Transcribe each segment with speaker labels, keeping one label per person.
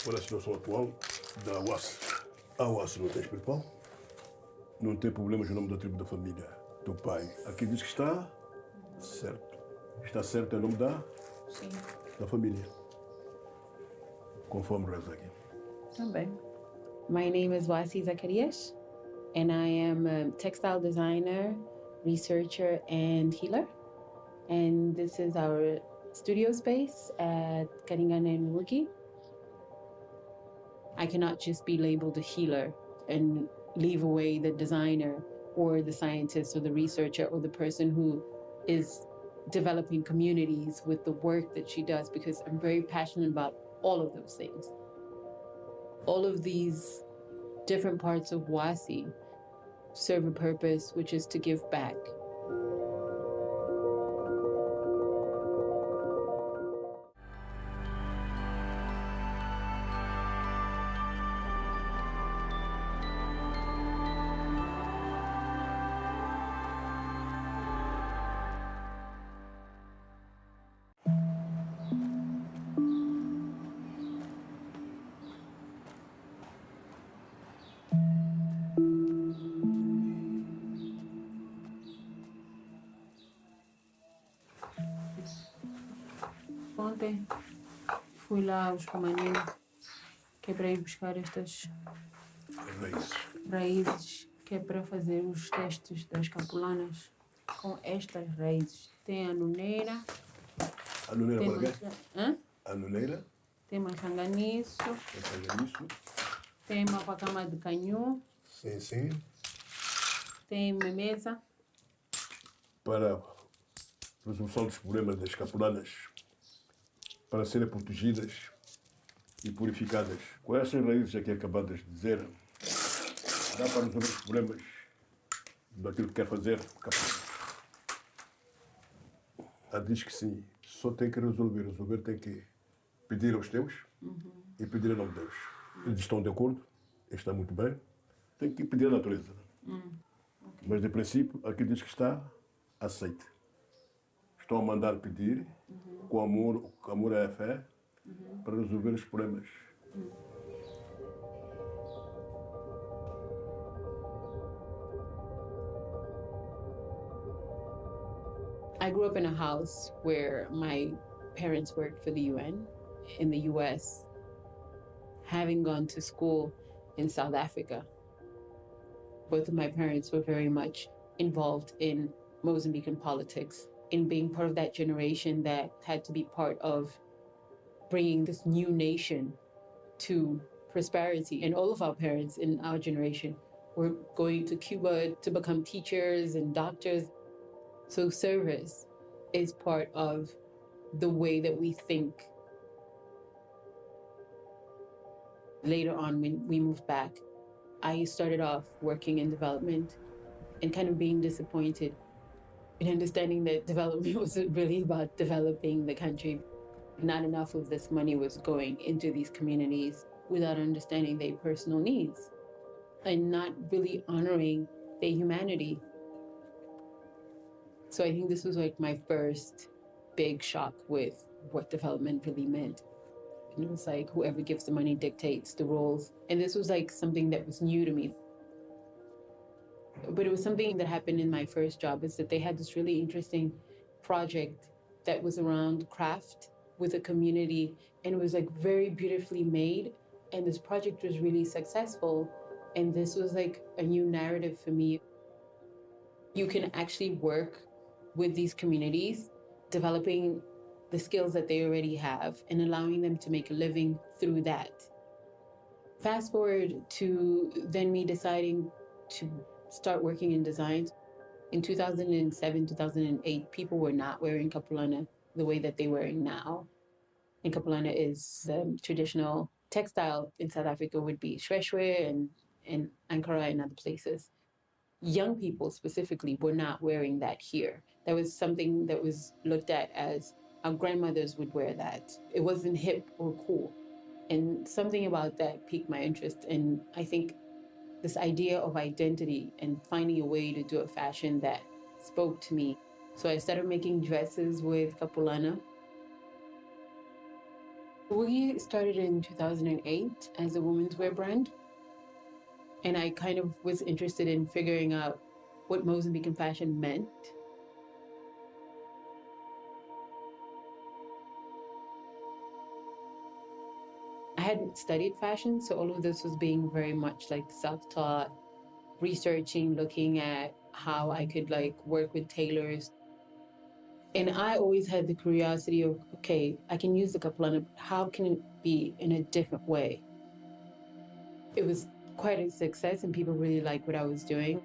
Speaker 1: for a situação atual da Wacy. A Wacy não tem espiritual, não tem problemas no nome da tribo da família, do pai. Aqui diz que está certo. Está certo em nome da família. Conforme reza aqui.
Speaker 2: Também. My name is Wacy Zacharias, and I am a textile designer, researcher, and healer. And this is our studio space at Capulana in Wuki. I cannot just be labeled a healer and leave away the designer or the scientist or the researcher or the person who is developing communities with the work that she does, because I'm very passionate about all of those things. All of these different parts of Wacy serve a purpose, which is to give back. Ontem fui lá aos Romaninhos, que é para ir buscar estas raízes, que é para fazer os testes das capulanas com estas raízes. Tem a nuneira.
Speaker 1: A nuneira
Speaker 2: tem
Speaker 1: para quê? A nuneira.
Speaker 2: Tem manchaniço. Tem mapacama de canhão.
Speaker 1: Sim.
Speaker 2: Tem memesa.
Speaker 1: Para a resolução dos problemas das capulanas, para serem protegidas e purificadas. Com essas raízes aqui acabadas de dizer, dá para resolver os problemas daquilo que quer fazer. Ela diz que sim, só tem que resolver. Resolver tem que pedir aos teus e pedir em nome de Deus. Eles estão de acordo, está muito bem, tem que pedir à natureza. Okay. Mas de princípio, aqui diz que está aceite. Estão a mandar pedir com amor é a fé, para resolver os problemas.
Speaker 2: I grew up in a house where my parents worked for the UN in the US. Having gone to school in South Africa, both of my parents were very much involved in Mozambican politics, in being part of that generation that had to be part of bringing this new nation to prosperity. And all of our parents in our generation were going to Cuba to become teachers and doctors. So service is part of the way that we think. Later on, when we moved back, I started off working in development and kind of being disappointed in understanding that development was really about developing the country. Not enough of this money was going into these communities without understanding their personal needs and not really honoring their humanity. So I think this was like my first big shock with what development really meant. And it was like whoever gives the money dictates the rules. And this was like something that was new to me. But it was something that happened in my first job, is that they had this really interesting project that was around craft with a community, and it was like very beautifully made. And this project was really successful. And this was like a new narrative for me. You can actually work with these communities, developing the skills that they already have and allowing them to make a living through that. Fast forward to then me deciding to start working in design. In 2007, 2008, people were not wearing Capulana the way that they're wearing now. And Capulana is traditional textile in South Africa would be Shweshwe and Ankara and other places. Young people specifically were not wearing that here. That was something that was looked at as our grandmothers would wear that. It wasn't hip or cool. And something about that piqued my interest. And I think this idea of identity and finding a way to do a fashion that spoke to me. So I started making dresses with Capulana. We started in 2008 as a women's wear brand. And I kind of was interested in figuring out what Mozambican fashion meant. I hadn't studied fashion, so all of this was being very much like self-taught, researching, looking at how I could like work with tailors. And I always had the curiosity of, okay, I can use the Capulana, but how can it be in a different way? It was quite a success and people really liked what I was doing.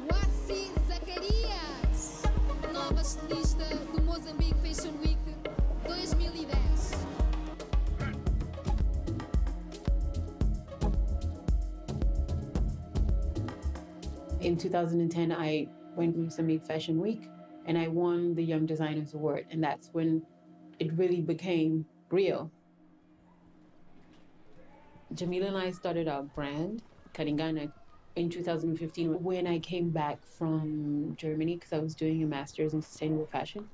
Speaker 3: Wacy Zacharias, nova estilista do Mozambique Fashion Week 2010.
Speaker 2: In 2010, I went to Mozambique Fashion Week and I won the Young Designers Award. And that's when it really became real. Jamila and I started our brand, Karingana, in 2015 when I came back from Germany because I was doing a master's in sustainable fashion.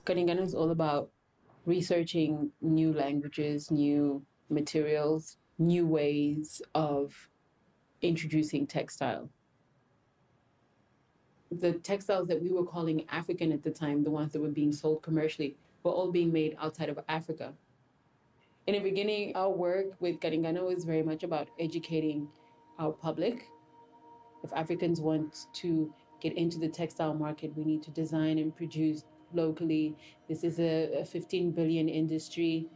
Speaker 2: Karingana is all about researching new languages, new materials, new ways of introducing textile. The textiles that we were calling African at the time, the ones that were being sold commercially, were all being made outside of Africa. In the beginning, our work with Karingana was very much about educating our public. If Africans want to get into the textile market, we need to design and produce locally. This is a 15 billion industry.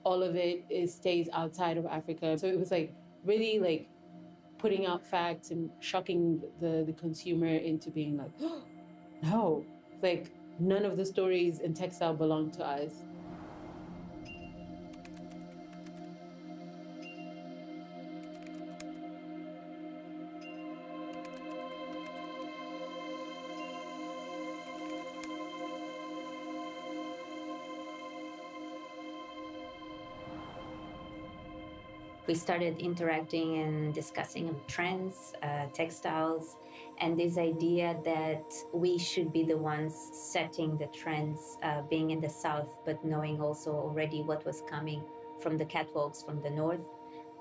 Speaker 2: All of it stays outside of Africa. So it was like really like putting out facts and shocking the consumer into being like, oh, no, like none of the stories in textile belong to us.
Speaker 4: We started interacting and discussing trends, textiles, and this idea that we should be the ones setting the trends, being in the South, but knowing also already what was coming from the catwalks from the North,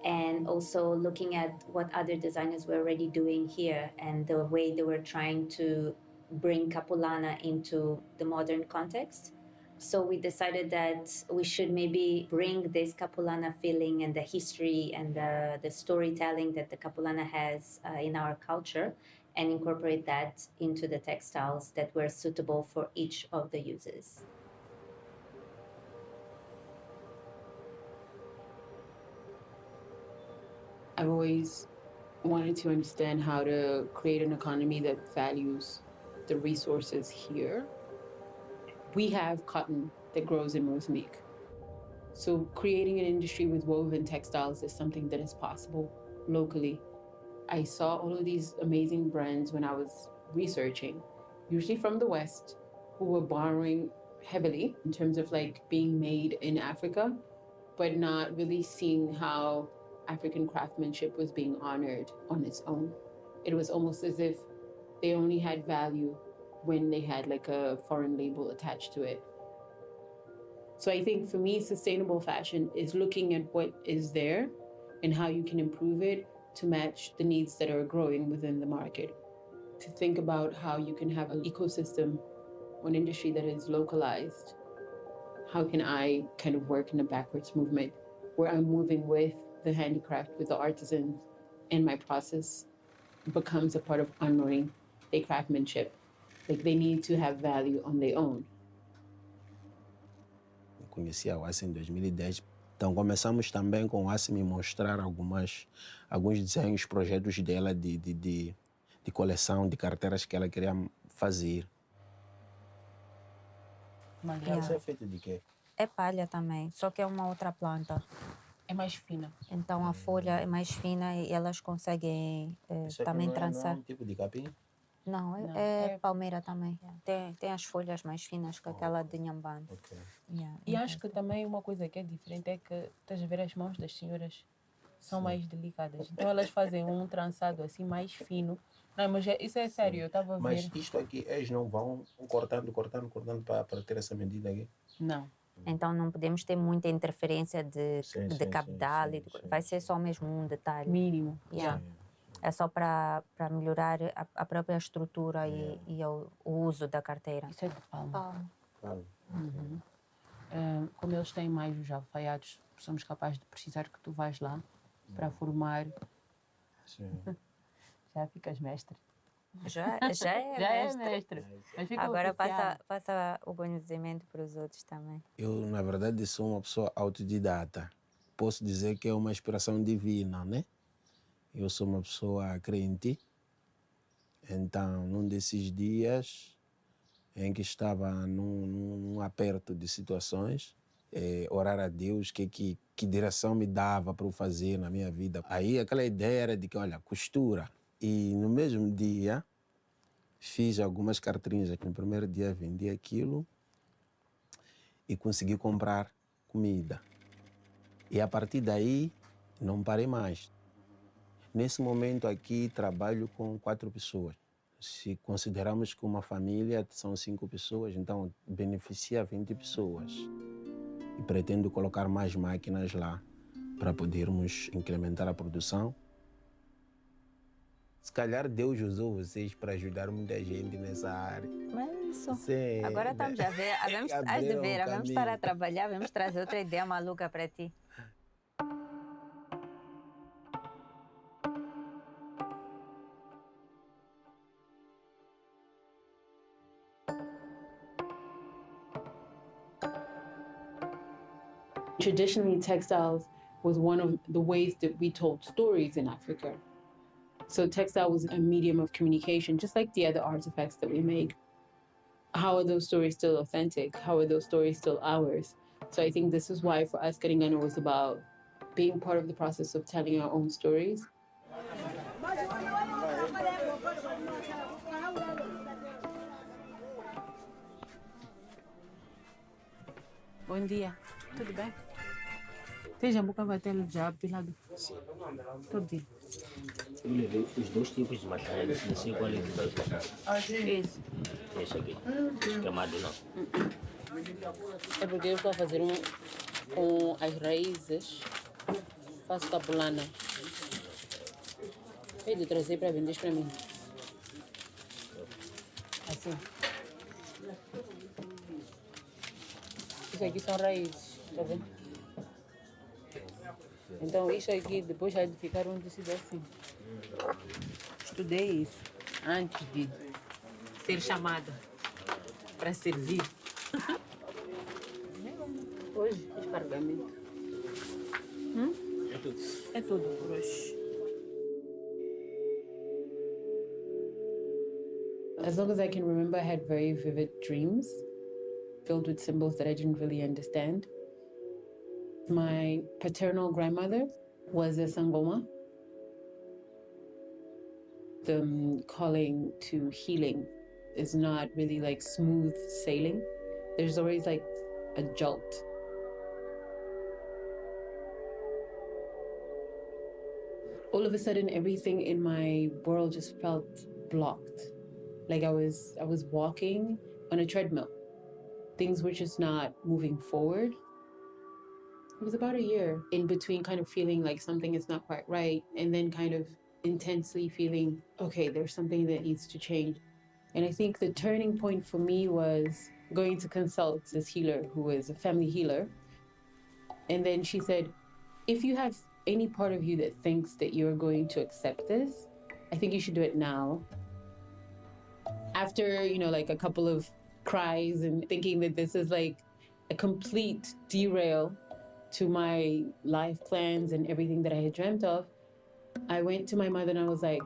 Speaker 4: and also looking at what other designers were already doing here and the way they were trying to bring Capulana into the modern context. So we decided that we should maybe bring this Capulana feeling and the history and the storytelling that the Capulana has in our culture and incorporate that into the textiles that were suitable for each of the uses.
Speaker 2: I've always wanted to understand how to create an economy that values the resources here. We have cotton that grows in Mozambique. So creating an industry with woven textiles is something that is possible locally. I saw all of these amazing brands when I was researching, usually from the West, who were borrowing heavily in terms of like being made in Africa, but not really seeing how African craftsmanship was being honored on its own. It was almost as if they only had value when they had like a foreign label attached to it. So I think for me, sustainable fashion is looking at what is there and how you can improve it to match the needs that are growing within the market. To think about how you can have an ecosystem, an industry that is localized. How can I kind of work in a backwards movement where I'm moving with the handicraft, with the artisans, and my process becomes a part of honoring their craftsmanship. Like they need to have value on their own.
Speaker 5: Eu conheci a Wacy em 2010. Então começamos também com a Wacy me mostrar alguns desenhos, projetos dela de coleção, de carteiras que ela queria fazer. Isso é feito de quê?
Speaker 6: É palha também, só que é uma outra planta.
Speaker 2: É mais fina.
Speaker 6: Então a folha é mais fina e elas conseguem também trançar.
Speaker 5: Não é um tipo de capim?
Speaker 6: Não,
Speaker 2: Não,
Speaker 6: é
Speaker 2: é-
Speaker 6: palmeira também. Tem as folhas mais finas que aquela de Nhambane.
Speaker 5: Ok.
Speaker 2: E acho que também uma coisa que é diferente é que estás a ver as mãos das senhoras são mais delicadas. Então elas fazem um trançado assim mais fino. Não, mas isso é sério, eu estava a
Speaker 5: Mas
Speaker 2: ver.
Speaker 5: isto aqui, eles não vão cortando para ter essa medida aqui?
Speaker 2: Não.
Speaker 6: Então não podemos ter muita interferência de
Speaker 5: Sim,
Speaker 6: cabedal.
Speaker 5: sim, sim.
Speaker 6: Vai ser só mesmo um detalhe.
Speaker 2: Mínimo.
Speaker 6: Yeah. É só para melhorar a própria estrutura e o uso da carteira.
Speaker 2: Isso é de palma.
Speaker 5: Claro.
Speaker 2: Como eles têm mais os alfaiados, somos capazes de precisar que tu vais lá para formar.
Speaker 5: Sim.
Speaker 2: Já ficas mestre.
Speaker 6: Já é
Speaker 2: Já é mestre. Mas fica
Speaker 6: Agora
Speaker 2: oficial.
Speaker 6: passa o conhecimento para os outros também.
Speaker 5: Eu, na verdade, sou uma pessoa autodidata. Posso dizer que é uma inspiração divina, né? Eu sou uma pessoa crente. Então, num desses dias em que estava num aperto de situações, orar a Deus que direção me dava para eu fazer na minha vida. Aí aquela ideia era de que, olha, costura. E no mesmo dia, fiz algumas carteirinhas. No primeiro dia vendi aquilo e consegui comprar comida. E a partir daí, não parei mais. Nesse momento aqui, trabalho com 4 pessoas. Se considerarmos que uma família são 5 pessoas, então beneficia 20 pessoas. E pretendo colocar mais máquinas lá para podermos incrementar a produção. Se calhar Deus usou vocês para ajudar muita gente nessa área.
Speaker 6: Mas é isso.
Speaker 5: Sim,
Speaker 6: Agora estamos a ver. Has de ver. Vamos estar a trabalhar, vamos trazer outra ideia maluca para ti.
Speaker 2: Traditionally, textiles was one of the ways that we told stories in Africa. So textile was a medium of communication, just like the other artifacts that we make. How are those stories still authentic? How are those stories still ours? So I think this is why for us, Karingana was about being part of the process of telling our own stories. Bom dia, tudo bem? Esteja boca batendo já pilado. Sim. Tudo bem.
Speaker 7: Eu levei os 2 tipos de materiais, não sei qual é que vai usar.
Speaker 2: Esse.
Speaker 7: Esse aqui. Escamado não.
Speaker 2: É porque eu estou a fazer um com as raízes. Faço capulana. Ei, de trazer para vender para mim. Assim. Isso aqui são raízes, tá vendo? Então isso aqui depois vai ficar um tecido assim. Estudei isso antes de ser chamada para servir. Hoje fiz carregamento. É tudo por hoje. As long as I can remember, I had very vivid dreams filled with symbols that I didn't really understand. My paternal grandmother was a Sangoma. The calling to healing is not really like smooth sailing. There's always like a jolt. All of a sudden, everything in my world just felt blocked. Like I was walking on a treadmill. Things were just not moving forward. It was about a year in between kind of feeling like something is not quite right and then kind of intensely feeling, okay, there's something that needs to change. And I think the turning point for me was going to consult this healer who was a family healer. And then she said, if you have any part of you that thinks that you're going to accept this, I think you should do it now. After, like a couple of cries and thinking that this is like a complete derail to my life plans and everything that I had dreamt of, I went to my mother and I was like,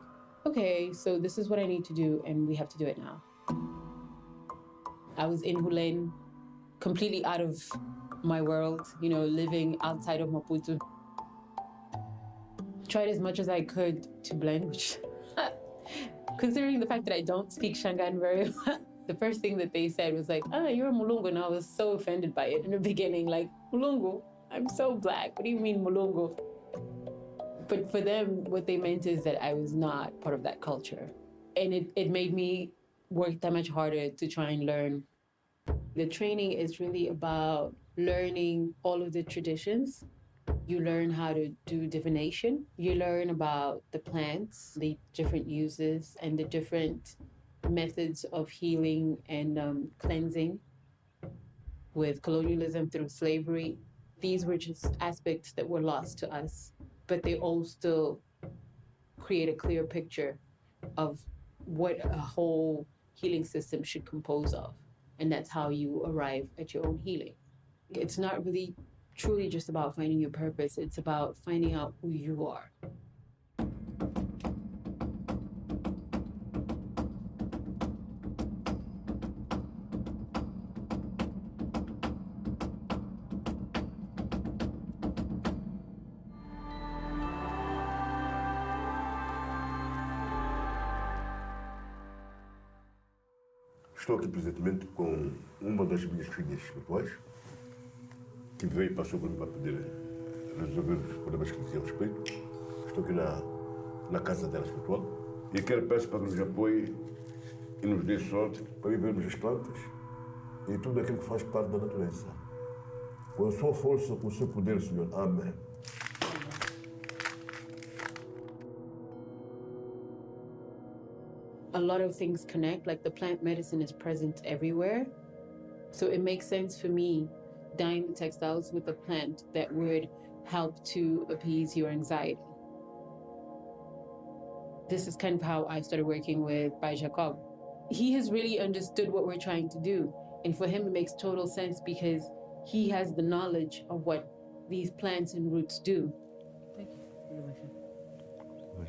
Speaker 2: okay, so this is what I need to do and we have to do it now. I was in Hulen, completely out of my world, living outside of Maputo. Tried as much as I could to blend, which Considering the fact that I don't speak Shangaan very well, the first thing that they said was like, you're a Mulungu. And I was so offended by it in the beginning. Like, Mulungu? I'm so black. What do you mean Mulungu? But for them, what they meant is that I was not part of that culture. And it made me work that much harder to try and learn. The training is really about learning all of the traditions. You learn how to do divination. You learn about the plants, the different uses, and the different methods of healing and cleansing. With colonialism through slavery, these were just aspects that were lost to us, but they all still create a clear picture of what a whole healing system should compose of. And that's how you arrive at your own healing. It's not really truly just about finding your purpose. It's about finding out who you are.
Speaker 1: Estou aqui presentemente com uma das minhas filhas espirituais, que veio e passou por mim para poder resolver os problemas que dizia respeito. Estou aqui na casa dela espiritual e quero peço para que nos apoie e nos dê sorte para vivermos as plantas e tudo aquilo que faz parte da natureza. Com a sua força, com o seu poder, Senhor. Amém.
Speaker 2: A lot of things connect, like the plant medicine is present everywhere. So it makes sense for me dyeing the textiles with a plant that would help to appease your anxiety. This is kind of how I started working with Bai Jacob. He has really understood what we're trying to do. And for him, it makes total sense because he has the knowledge of what these plants and roots do.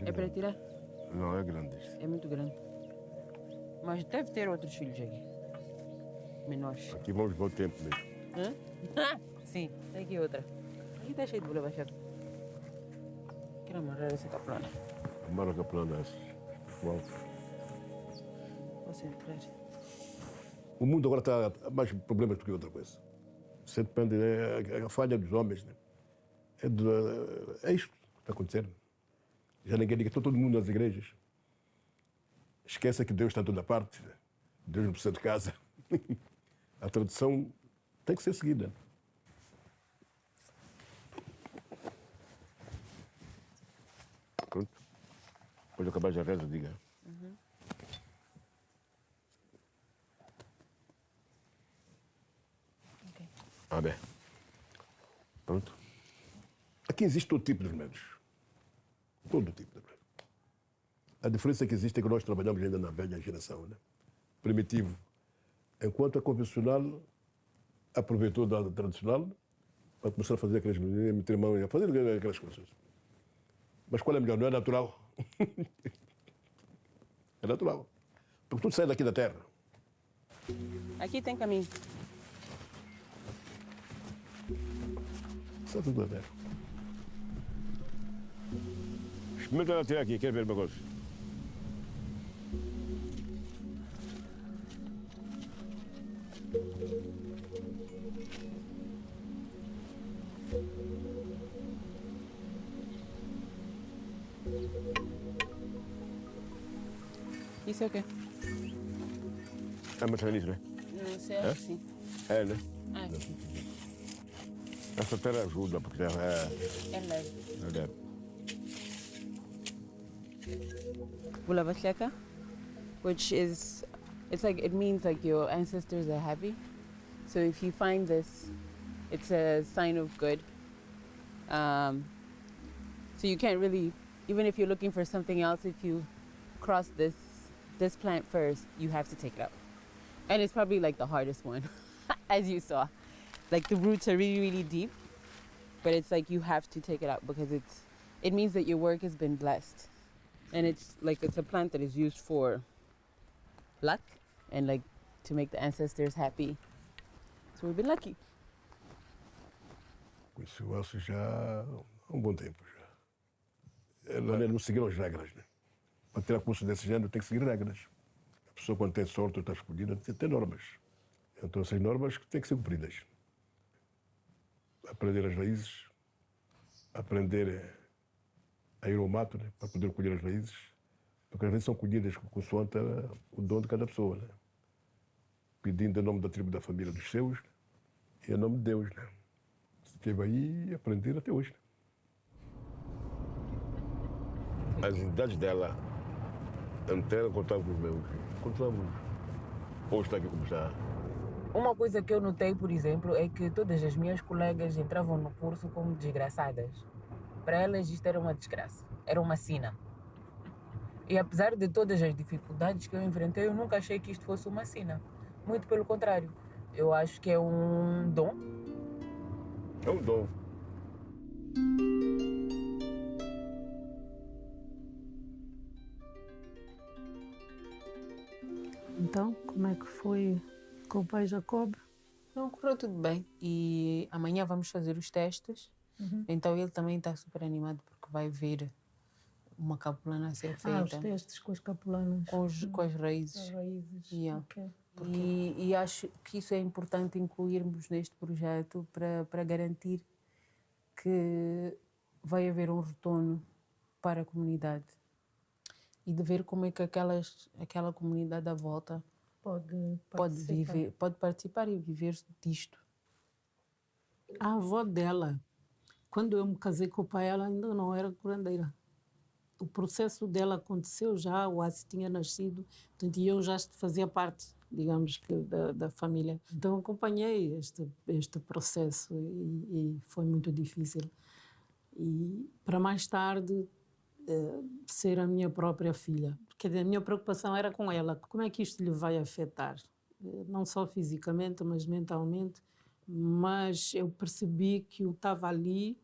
Speaker 8: É para tirar?
Speaker 1: Não, é grande.
Speaker 8: É muito grande. Mas deve ter outros filhos aqui. Menores.
Speaker 1: Aqui vamos para o tempo mesmo.
Speaker 8: Hã? Sim, tem aqui outra. Aqui está cheio de bola baixada. Quero amarrar essa capulana.
Speaker 1: Amarra a capulana essa. Uau.
Speaker 8: Você entrar.
Speaker 1: O mundo agora está mais problemas do que outra coisa. Você depende, é a falha dos homens, né? É isto que está acontecendo. Já ninguém liga, está todo mundo nas igrejas. Esqueça que Deus está em toda parte. Deus não precisa de casa. A tradição tem que ser seguida. Pronto. Depois de acabar já a reza, diga.
Speaker 8: Okay.
Speaker 1: Bem. Pronto. Aqui existe todo tipo de remédios. Todo tipo de remédios. A diferença que existe é que nós trabalhamos ainda na velha geração, né? Primitivo. Enquanto a convencional aproveitou da tradicional para começar a fazer aquelas meter mão e fazer aquelas coisas. Mas qual é melhor? Não é natural? É natural. Porque tudo sai daqui da terra.
Speaker 8: Aqui tem caminho.
Speaker 1: Sai tudo da terra. Experimenta ela tirar aqui, quer ver o negócio?
Speaker 8: Isso é o quê?
Speaker 1: É uma nisso, né?
Speaker 8: Não sei, acho que sim.
Speaker 1: É, né?
Speaker 8: Ah, sim.
Speaker 1: Essa terra ajuda, porque
Speaker 8: É leve.
Speaker 1: é leve.
Speaker 8: Bulavasheka, which is, it's like, it means like your ancestors are happy. So if you find this, it's a sign of good. So you can't really, even if you're looking for something else, if you cross this plant first, you have to take it out. And it's probably like the hardest one, as you saw. Like the roots are really, really deep, but it's like you have to take it out because it means that your work has been blessed. And it's a plant that is used for luck and like to make the ancestors happy. So we've been lucky.
Speaker 1: Conheci o Wacy já há bom tempo já. Não seguiram as regras, né? Para ter curso desse género tem que seguir regras. A pessoa quando tem sorte ou está escolhida tem que ter normas. Então essas normas têm que ser cumpridas. Aprender as raízes, aprender a ir ao mato, né, para poder colher as raízes, porque as raízes são colhidas consoante o dom de cada pessoa, né? Pedindo em nome da tribo da família dos seus e em nome de Deus. Né? Esteve aí e aprender até hoje. Né? As idades dela, eu contava com os meus, contamos, hoje está aqui como está.
Speaker 9: Uma coisa que eu notei, por exemplo, é que todas as minhas colegas entravam no curso como desgraçadas. Para elas isto era uma desgraça, era uma sina. E apesar de todas as dificuldades que eu enfrentei, eu nunca achei que isto fosse uma sina. Muito pelo contrário, eu acho que é um dom.
Speaker 1: É um dom.
Speaker 10: Então, como é que foi com o pai Jacob?
Speaker 2: Não, correu tudo bem. E amanhã vamos fazer os testes. Então ele também está super animado porque vai ver uma capulana a ser feita.
Speaker 10: Os testes com as capulanas.
Speaker 2: Com as raízes.
Speaker 10: As raízes.
Speaker 2: Yeah.
Speaker 10: Okay.
Speaker 2: E acho que isso é importante incluirmos neste projeto para garantir que vai haver um retorno para a comunidade. E de ver como é que aquela comunidade à volta pode participar e viver disto.
Speaker 10: A avó dela, quando eu me casei com o pai, ela ainda não era curandeira. O processo dela aconteceu já, o Wacy tinha nascido, portanto, eu já fazia parte, digamos, da família. Então acompanhei este processo e foi muito difícil. E para mais tarde ser a minha própria filha. Porque a minha preocupação era com ela. Como é que isto lhe vai afetar? Não só fisicamente, mas mentalmente. Mas eu percebi que eu estava ali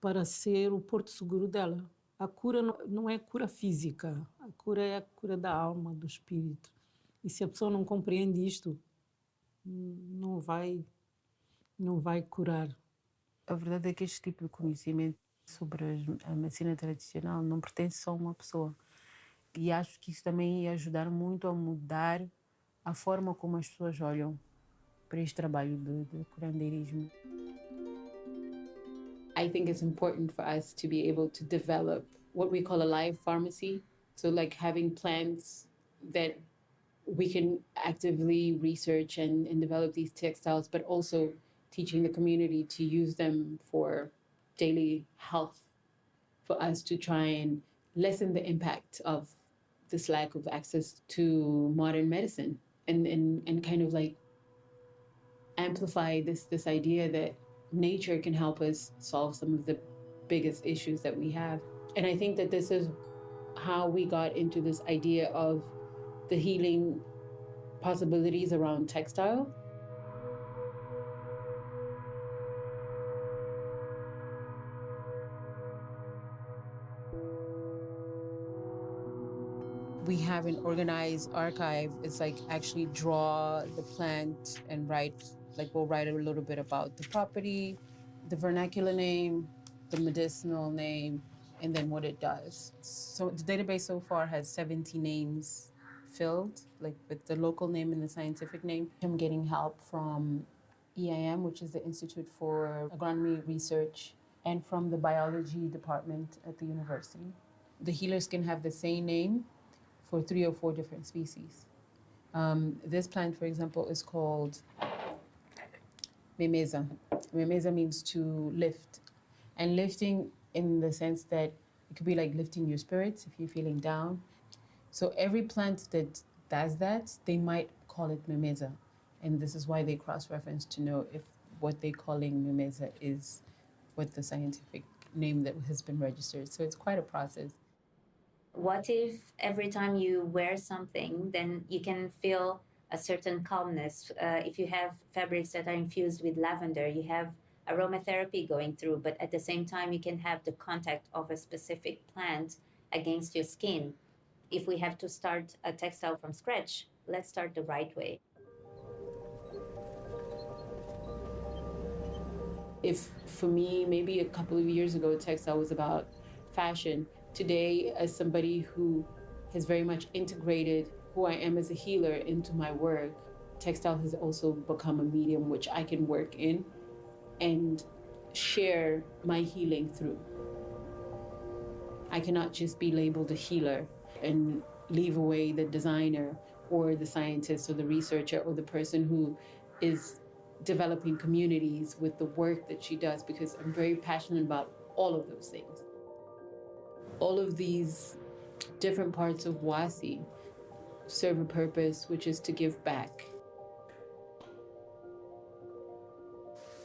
Speaker 10: para ser o porto seguro dela. A cura não é cura física. A cura é a cura da alma, do espírito. E se a pessoa não compreende isto, não vai curar.
Speaker 2: A verdade é que este tipo de conhecimento sobre a medicina tradicional não pertence só a uma pessoa. E acho que isso também ia ajudar muito a mudar a forma como as pessoas olham para este trabalho de curandeirismo. I think it's important for us to be able to develop what we call a live pharmacy. So like having plants that we can actively research and develop these textiles, but also teaching the community to use them for daily health, for us to try and lessen the impact of this lack of access to modern medicine and kind of like amplify this idea that nature can help us solve some of the biggest issues that we have. And I think that this is how we got into this idea of the healing possibilities around textile. We have an organized archive. It's like actually draw the plant and write, like we'll write a little bit about the property, the vernacular name, the medicinal name, and then what it does. So the database so far has 70 names filled, like with the local name and the scientific name. I'm getting help from EIM, which is the Institute for Agronomy Research, and from the biology department at the university. The healers can have the same name for 3 or 4 different species. This plant, for example, is called memeza. Memeza means to lift. And lifting in the sense that it could be like lifting your spirits if you're feeling down. So every plant that does that, they might call it memeza. And this is why they cross-reference to know if what they're calling memeza is what the scientific name that has been registered. So it's quite a process.
Speaker 4: What if every time you wear something, then you can feel a certain calmness? If you have fabrics that are infused with lavender, you have aromatherapy going through, but at the same time, you can have the contact of a specific plant against your skin. If we have to start a textile from scratch, let's start the right way.
Speaker 2: If for me, maybe a couple of years ago, textile was about fashion. Today, as somebody who has very much integrated who I am as a healer into my work. Textile has also become a medium which I can work in and share my healing through. I cannot just be labeled a healer and leave away the designer or the scientist or the researcher or the person who is developing communities with the work that she does, because I'm very passionate about all of those things. All of these different parts of Wacy serve a purpose, which is to give back.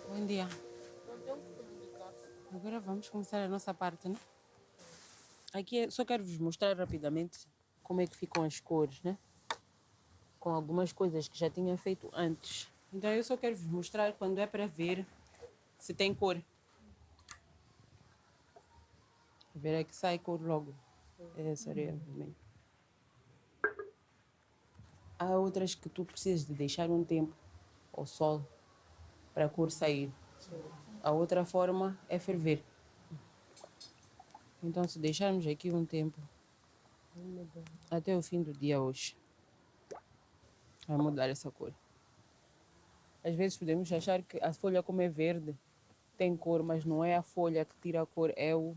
Speaker 8: Bom dia. Agora vamos começar a nossa parte, né? Aqui só quero vos mostrar rapidamente como é que ficam as cores, né? Com algumas coisas que já tinha feito antes. Então eu só quero vos mostrar quando é para ver se tem cor. Ver é que sai cor logo. É essa areia vermelha. Há outras que tu precisas de deixar um tempo ao sol para a cor sair. A outra forma é ferver. Então, se deixarmos aqui um tempo, até o fim do dia hoje, vai mudar essa cor. Às vezes podemos achar que a folha, como é verde, tem cor, mas não é a folha que tira a cor, é o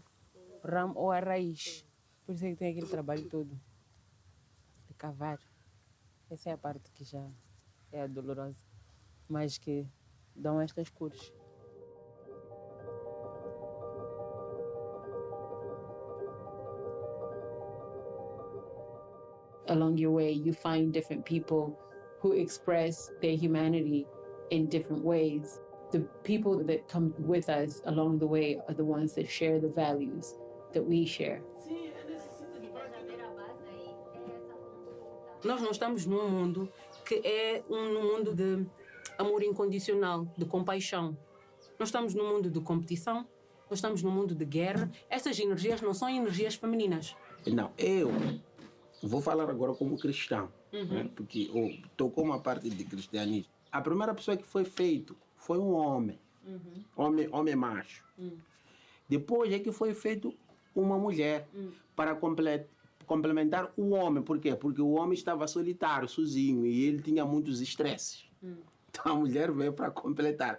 Speaker 8: ramo ou a raiz. Por isso é que tem aquele trabalho todo de cavar. Essa é a parte que já é a dolorosa, mas que dão estas cores.
Speaker 2: Along your way, you find different people who express their humanity in different ways. The people that come with us along the way are the ones that share the values that we share.
Speaker 8: Nós não estamos num mundo que é um mundo de amor incondicional, de compaixão. Nós estamos num mundo de competição, nós estamos num mundo de guerra. Essas energias não são energias femininas.
Speaker 5: Não, eu vou falar agora como cristão, né? Porque tocou uma parte de cristianismo. A primeira pessoa que foi feito foi um homem, homem macho. Depois é que foi feito uma mulher para complementar o homem. Por quê? Porque o homem estava solitário, sozinho, e ele tinha muitos estresses. Então a mulher veio para completar.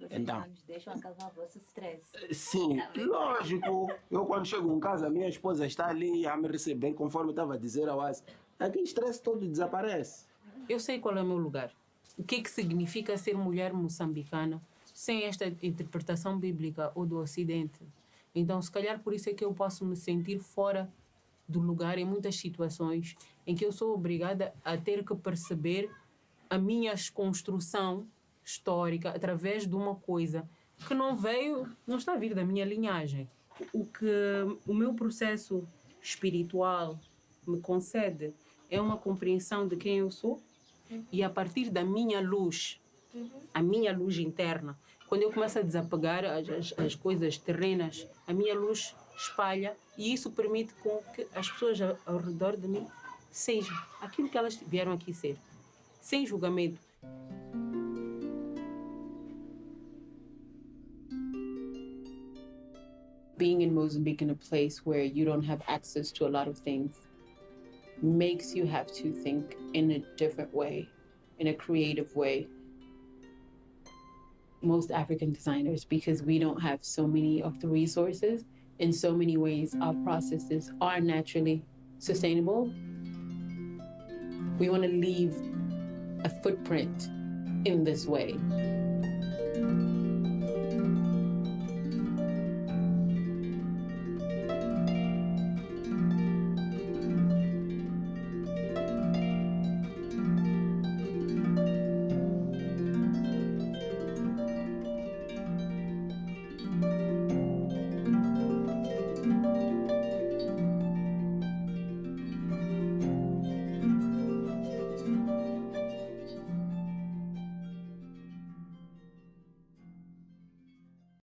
Speaker 5: Então,
Speaker 6: deixam acalmar o vosso estresse.
Speaker 5: Sim, lógico. Eu quando chego em casa, minha esposa está ali a me receber, conforme estava a dizer a Wacy. Aquele estresse todo desaparece.
Speaker 8: Eu sei qual é o meu lugar. O que significa ser mulher moçambicana sem esta interpretação bíblica ou do Ocidente. Então, se calhar por isso é que eu posso me sentir fora do lugar em muitas situações em que eu sou obrigada a ter que perceber a minha construção histórica através de uma coisa que não está a vir da minha linhagem. O que o meu processo espiritual me concede é uma compreensão de quem eu sou e a partir da minha luz, a minha luz interna, quando eu começo a desapegar as coisas terrenas, a minha luz espalha e isso permite com que as pessoas ao redor de mim sejam aquilo que elas vieram aqui ser, sem julgamento.
Speaker 2: Being in Mozambique in a place where you don't have access to a lot of things makes you have to think in a different way, in a creative way. Most African designers, because we don't have so many of the resources, in so many ways our processes are naturally sustainable. We want to leave a footprint in this way.